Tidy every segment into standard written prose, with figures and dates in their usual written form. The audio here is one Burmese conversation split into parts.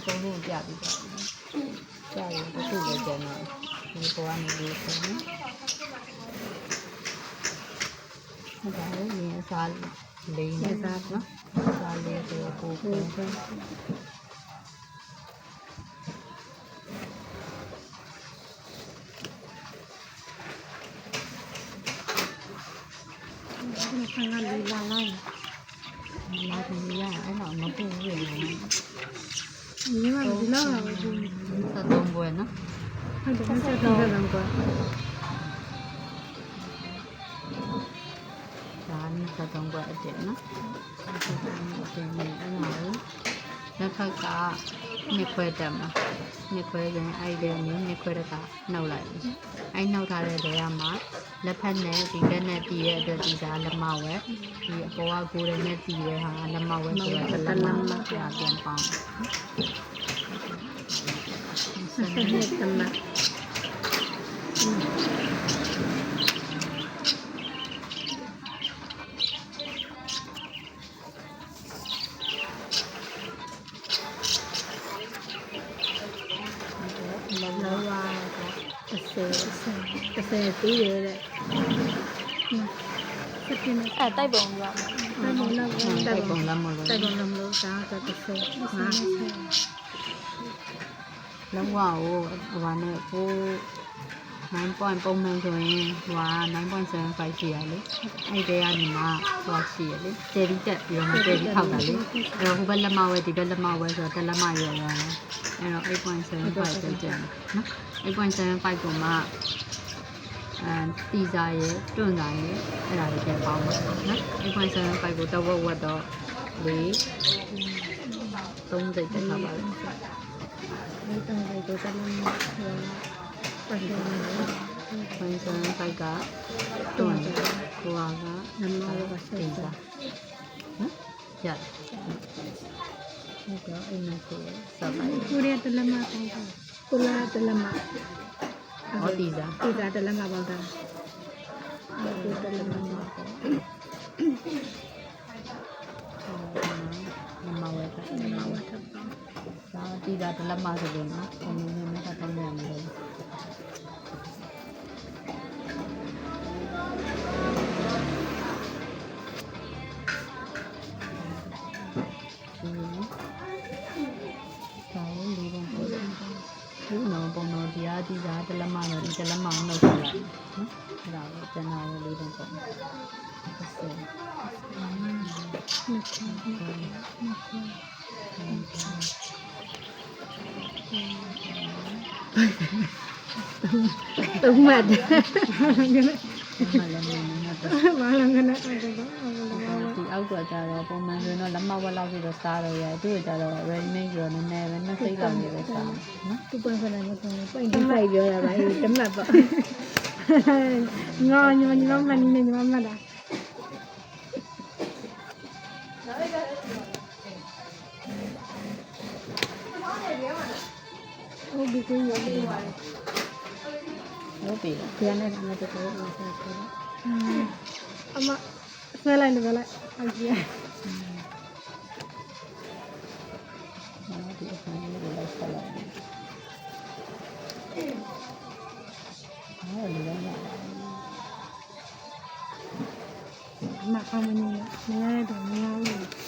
ကုန်လုံးပြပြီးတော့ကြာရင်တစ်ခုလည်းကျန်တော့ဒီပေါ်ကနေလေးဆုံးနော်ဒါလည်းရင်းစားလေးနဲ့စားနော်စားလေးဆိုကိုကိုဆန်ကလေးလာလိုက်လာတယ်ရအဲ့တော့မပူဘူးလေညီမဒီလောက်လာဘူးသုံးပွဲနော်ဟုတ်တယ်ဆက်တော့တယ်ကွာဒါနဲ့သုံးပွဲအကျဉ်းနော်အကျဉ်းနဲ့အဲ့ဒါကိုလက်ထက်ကနှစ်ခွဲတက်မှာနှစ်ခွဲရင်အဲ့ဒီနှစ်ခွဲတက်ကနှုတ်လိုက်အဲ့နှုတ်ထားတဲ့နေရာမှာလက်ဖက်နဲ့ဒီလက်နဲ့တီးရဲ့အတွက်ဒီစားလက်မဝဲဒီအပေါ်ကကိုယ်ရဲ့နဲ့တီးရဲ့ဟာလက်မဝဲဆိုတော့လက်မပြန်ပေါင်းဆက်နဲ့တမလောဝါ30တီးရတဲ့ဆက်ပြင်းအဲ့တိုက်ပုံကတိုက်ပုံလောက်တိုက်ပုံလက်မလို့တိုက်ပုံလောက်လို့ဒါက30ငါလုံးဝဟိုဟာနဲ့ကို9 point ပုံမှန်ဆိုရင်ဟိုဟာ 9.75 ရှိရလေအဲ့တဲကနေမှဟိုရှိရလေကျယ်ပြီးတက်ပြီးတော့မှကျယ်ပြီးထောက်တာလေအဲ့တော့ဟိုဘက်လက်မဝဲဒီဘက်လက်မဝဲဆိုတော့တက်လက်မရော်ရတယ်အဲ့တော့ 8.75 ပဲကျန်နော် 8.75 ကိုမှတီဇာရဲ့တွန့်စာရဲ့အဲ့ဒါလေးပြန်ပေါင်းပါနော် 8.75 ကိုတော့ဝက်တော့3စိတ်တက်ထားပါလိမ့်ဒီတောင်လေးကိုတလုံးပတ်တယ်8.75 ကတွန့်ကိုကနမလောကဆက်တီဇာနော်ရတယ်ဟုတ်တော့အဲ့မှာဆိုဆက်ပါကိုရီးယားတလမပေါင်းတာကိုလာတလမဟောတီဇာတလမပေါင်းတာကိုတလမနမဝဲတာဒါတီဇာတလက်မဆိုလို့နော်ဘယ်လိုမျိုးတော့တောင်းရမလဲပုံတော့ဒီအားဒီစားတလက်မတော့ဒီတလက်မအောင်နှုတ်ထားလိုက်နော်အဲ့ဒါကိုကျန်တာကိုလေးပုံပုံသုံးမှတ်တယ်မာလငနာဒီအောက်ကကြတော့ပုံမှန်ဆိုတော့လက်မဝက်လောက်ပြီးတော့စားတော့ရသူ့ကကြတော့ ready made ဆိုတော့နည်းနည်းပဲနှစ်စိတ်လောက်နေပဲစားနော်သူပွင့်ဖက်တယ်ပိတ်ပြီးဖိုက်ပြောရပါအေးတမတ်ပေါ့ငါညီမမနီးနေညီမမတ်တာဟုတ်ပြီကိုရောပြီဟုတ်ပြီခရနဲ့လည်းတူတူဆက်ဆက်အမဆွဲလိုက်လို့လိုက်ဟုတ်ပြီဒီအခါလေးကိုလိုက်ဆက်လိုက်ဟုတ်လေမအောင်မနေနဲ့တော့မရဘူး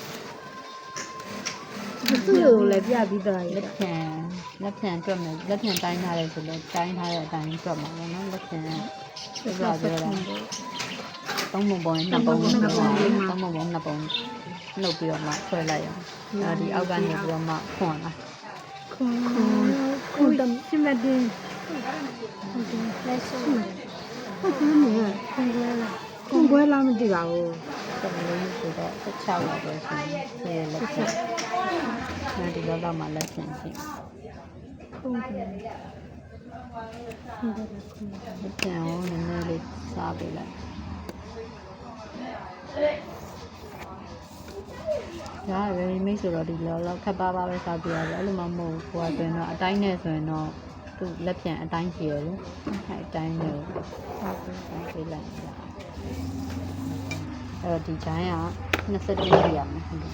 သူ့ကိုလည်းပြပြီးတော့လက်ဖြန်တွက်မယ်လက်ဖြန်တိုင်းထားတယ်ဆိုတော့တိုင်းထားတဲ့အတိုင်းတွက်မှာပေါ့နော်လက်ဖြန်ဆိုတော့ပြောတာသုံးပုံနှစ်ပုံနှုတ်ပြီးတော့မှဆွဲလိုက်အောင်ဒီအောက်ကနေပြီးတော့မှခွန်လာခွန်တမ်းစီမတ်တင်ဟုတ်တယ်လက်ရှိဟုတ်ကဲ့ခွန်ပွဲလာမသိပါဘူးတော်လေးဆိုတော့16လောက်ပဲရှိတယ်လက်ဖြန်ဒီတော့မှလက်ဖြန်ရှိဟုတ်ကဲ့လက်ဖြန်ကိုနည်းနည်းလေးစားပေးလိုက်ဒါရယ်မိတ်ဆိုတော့ဒီလောက်ခက်ပါပဲစားပြရတယ်အဲ့လိုမှမဟုတ်ဘူးကိုကဆိုရင်တော့အတိုင်းနဲ့ဆိုရင်တော့သူ့လက်ပြန်အတိုင်းကြီးရယ်လေအဲ့အတိုင်းနဲ့စားပေးလိုက်တာအဲ့တော့ဒီဂျိုင်းက21ပြရမယ်ဟုတ်တယ်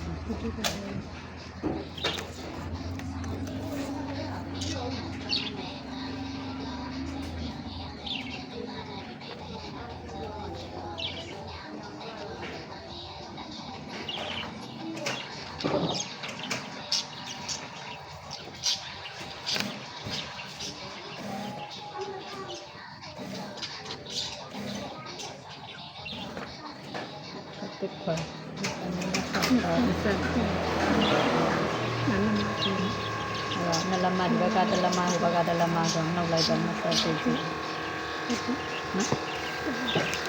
တစ်ခွဲအနည်းနဲ့ဆောက် ဟုတ် တော့ ကဲ့နာမည်ကြီး နလမဒီဘက်ကတလမဟိုဘက်ကတလမဆိုနှုတ်လိုက်တော့မဆက်သေးဘူး ဟုတ်ကဲ့ နော်